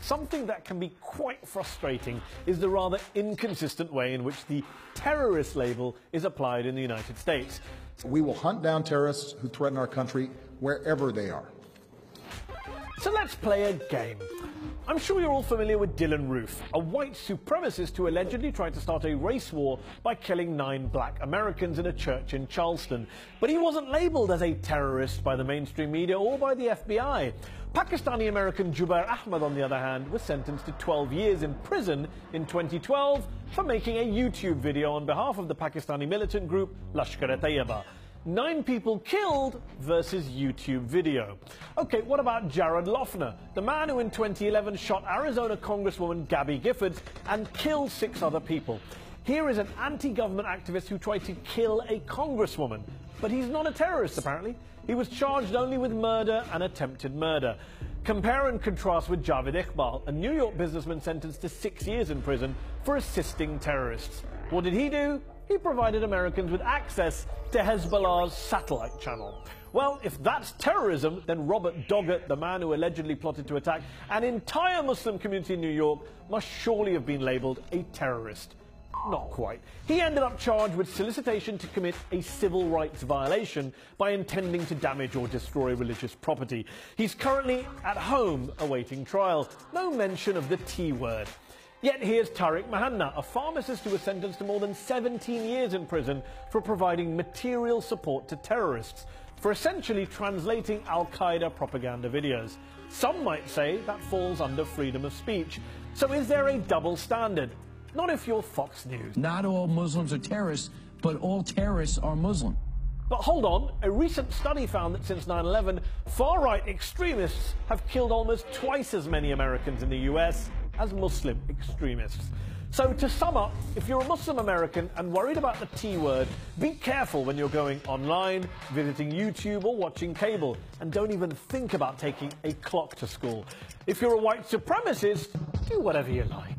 Something that can be quite frustrating is the rather inconsistent way in which the terrorist label is applied in the United States. We will hunt down terrorists who threaten our country wherever they are. So let's play a game. I'm sure you're all familiar with Dylan Roof, a white supremacist who allegedly tried to start a race war by killing 9 black Americans in a church in Charleston. But he wasn't labelled as a terrorist by the mainstream media or by the FBI. Pakistani-American Jubair Ahmed, on the other hand, was sentenced to 12 years in prison in 2012 for making a YouTube video on behalf of the Pakistani militant group Lashkar-e-Taiba. 9 people killed versus YouTube video. Okay, what about Jared Loughner, the man who in 2011 shot Arizona Congresswoman Gabby Giffords and killed 6 other people? Here is an anti-government activist who tried to kill a congresswoman. But he's not a terrorist, apparently. He was charged only with murder and attempted murder. Compare and contrast with Javed Iqbal, a New York businessman sentenced to 6 years in prison for assisting terrorists. What did he do? He provided Americans with access to Hezbollah's satellite channel. Well, if that's terrorism, then Robert Doggett, the man who allegedly plotted to attack an entire Muslim community in New York, must surely have been labelled a terrorist. Not quite. He ended up charged with solicitation to commit a civil rights violation by intending to damage or destroy religious property. He's currently at home awaiting trial. No mention of the T word. Yet here's Tariq Mahanna, a pharmacist who was sentenced to more than 17 years in prison for providing material support to terrorists, for essentially translating Al-Qaeda propaganda videos. Some might say that falls under freedom of speech. So is there a double standard? Not if you're Fox News. Not all Muslims are terrorists, but all terrorists are Muslim. But hold on, a recent study found that since 9/11, far-right extremists have killed almost twice as many Americans in the US as Muslim extremists. So to sum up, if you're a Muslim American and worried about the T word, be careful when you're going online, visiting YouTube or watching cable, and don't even think about taking a clock to school. If you're a white supremacist, do whatever you like.